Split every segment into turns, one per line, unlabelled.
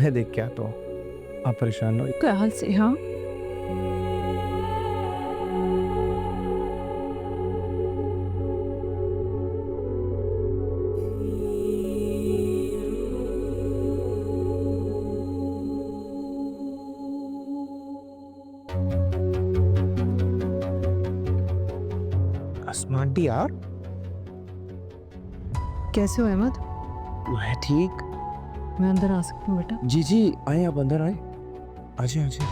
मैं देख के आता हूँ, आप परेशान हो।
क्या हाल से? हाँ,
अस्मा आंटी यार,
कैसे हो अहमद?
मैं ठीक।
मैं अंदर आ सकती हूँ बेटा?
जी जी, आए आप अंदर आए, आजे आजे।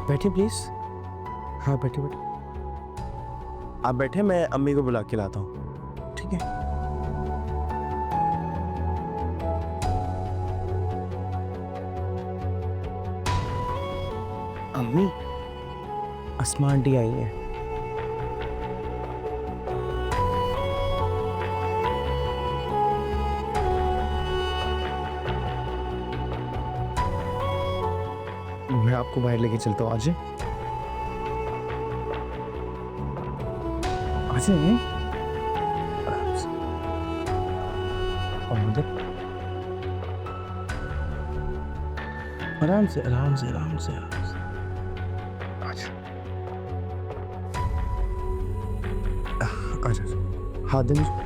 बैठिए प्लीज। हाँ बैठे बैठे, आप बैठे, मैं अम्मी को बुला के लाता हूँ, ठीक है? अम्मी, अस्मा आंटी आई है। मैं आपको बाहर लेके चलता हूँ, आजे आजे। आराम से, और उधर। आराम से आराम से आराम से आराम से, आजा आजा, हाथ दे मुझे।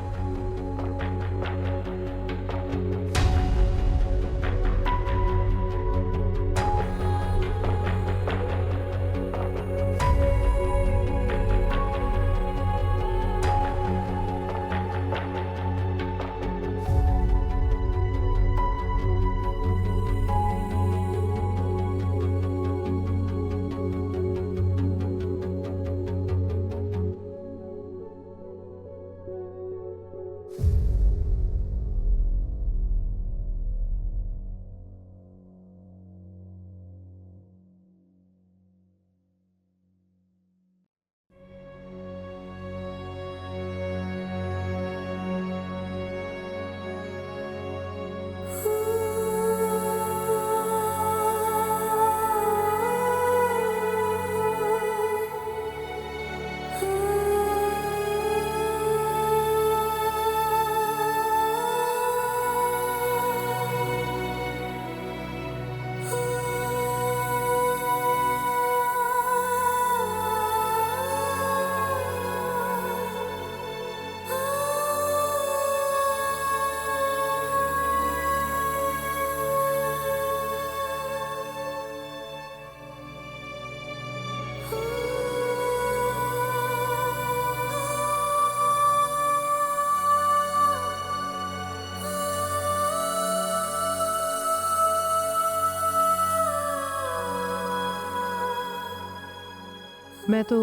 मैं तो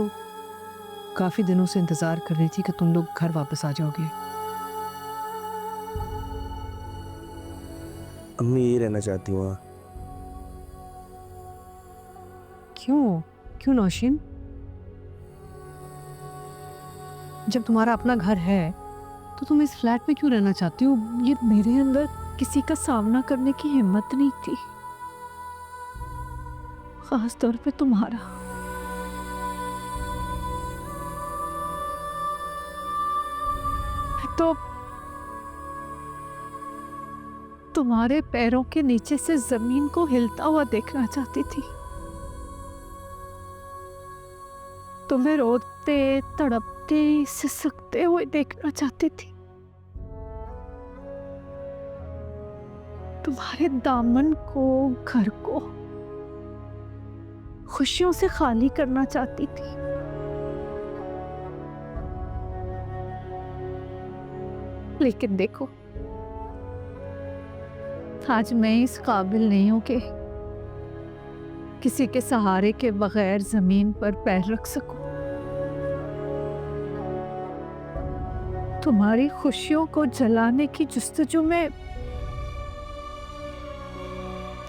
काफी दिनों से इंतजार कर रही थी कि तुम लोग घर वापस आ जाओगे।
अम्मी यही रहना चाहती हूँ।
क्यों? क्यों नौशीन? जब तुम्हारा अपना घर है तो तुम इस फ्लैट में क्यों रहना चाहती हो? ये मेरे अंदर किसी का सामना करने की हिम्मत नहीं थी, खास तौर पे तुम्हारा। तो तुम्हारे पैरों के नीचे से जमीन को हिलता हुआ देखना चाहती थी, तुम्हें रोते तड़पते सिसकते हुए देखना चाहती थी, तुम्हारे दामन को, घर को खुशियों से खाली करना चाहती थी। लेकिन देखो, आज मैं इस काबिल नहीं हूं कि किसी के सहारे के बगैर जमीन पर पैर रख सकूं। तुम्हारी खुशियों को जलाने की जुस्तजू में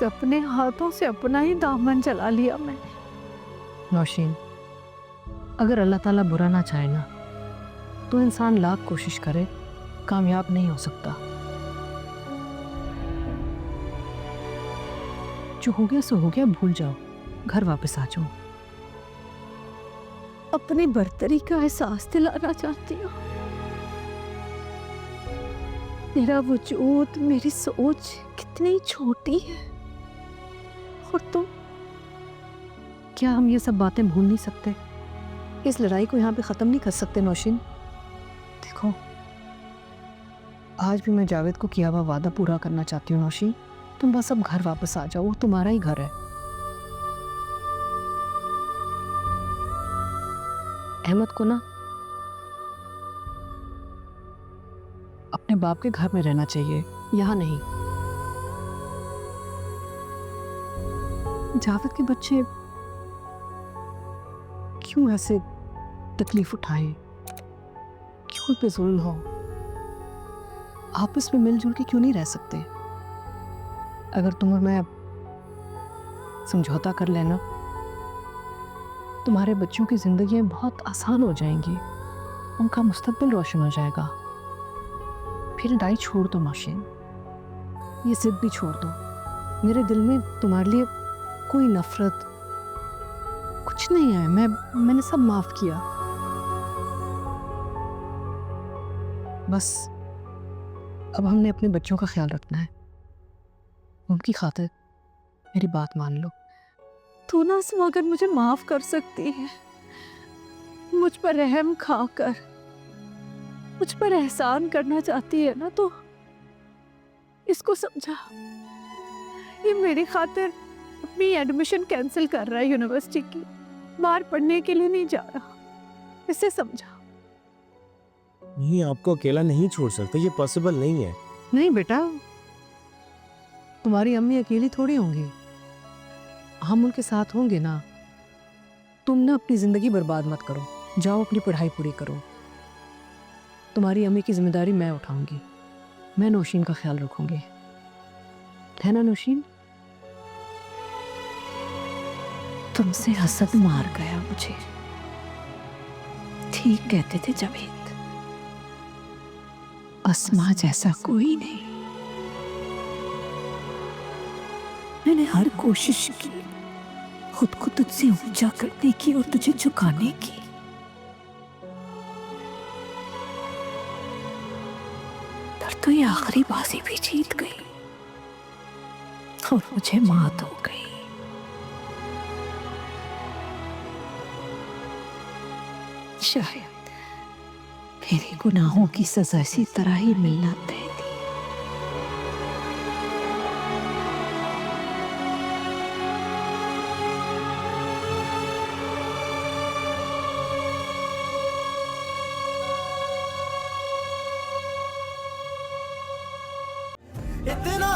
अपने हाथों से अपना ही दामन जला लिया मैंने। नौशीन, अगर अल्लाह ताला बुरा ना चाहे ना तो इंसान लाख कोशिश करे, कामयाब नहीं हो सकता। जो हो गया सो हो गया, भूल जाओ, घर वापस आ जाओ। अपनी बर्तरी का एहसास दिलाना चाहती हूँ। मेरा वजूद, मेरी सोच कितनी छोटी है। और तुम, क्या हम ये सब बातें भूल नहीं सकते? इस लड़ाई को यहाँ पे ख़त्म नहीं कर सकते नौशीन? देखो, आज भी मैं जावेद को किया हुआ वादा पूरा करना चाहती हूँ नौशीन। तुम बस अब घर वापस आ जाओ, वो तुम्हारा ही घर है। अहमद को ना अपने बाप के घर में रहना चाहिए, यहाँ नहीं। जावेद के बच्चे क्यों ऐसे तकलीफ उठाए? क्यों उन पे जुल्म हो? आपस में मिलजुल के क्यों नहीं रह सकते? अगर तुम और मैं समझौता कर लेना, तुम्हारे बच्चों की जिंदगियां बहुत आसान हो जाएंगी, उनका मुस्तकबिल रोशन हो जाएगा। फिर लड़ाई छोड़ दो नौशीन, ये जिद भी छोड़ दो। मेरे दिल में तुम्हारे लिए कोई नफरत कुछ नहीं है। मैंने सब माफ किया। बस अब हमने अपने बच्चों का ख्याल रखना है। उनकी खातिर मेरी बात मान लो। तू ना सिर्फ अगर मुझे माफ कर सकती है, मुझ पर रहम खाकर मुझ पर एहसान करना चाहती है ना, तो इसको समझा। ये मेरी खातिर अपनी एडमिशन कैंसिल कर रहा है यूनिवर्सिटी की, बाहर पढ़ने के लिए नहीं जा रहा। इसे समझा।
नहीं, आपको अकेला नहीं छोड़ सकते, ये पॉसिबल नहीं है।
नहीं बेटा, तुम्हारी अम्मी अकेली थोड़ी होंगी, हम उनके साथ होंगे ना। तुम ना अपनी जिंदगी बर्बाद मत करो, जाओ अपनी पढ़ाई पूरी करो। तुम्हारी अम्मी की जिम्मेदारी मैं उठाऊंगी, मैं नौशीन का ख्याल रखूंगी, है ना नौशीन?
तुमसे हसद मार गया मुझे। ठीक कहते थे जावेद, अस्मा जैसा कोई नहीं। मैंने हर कोशिश की खुद को तुझसे ऊंचा करने की और तुझे झुकाने की, पर तो ये आखिरी बाजी भी जीत गई और मुझे मात हो गई। शायद मेरे गुनाहों की सजा इसी तरह ही मिलना तय थी।
इतना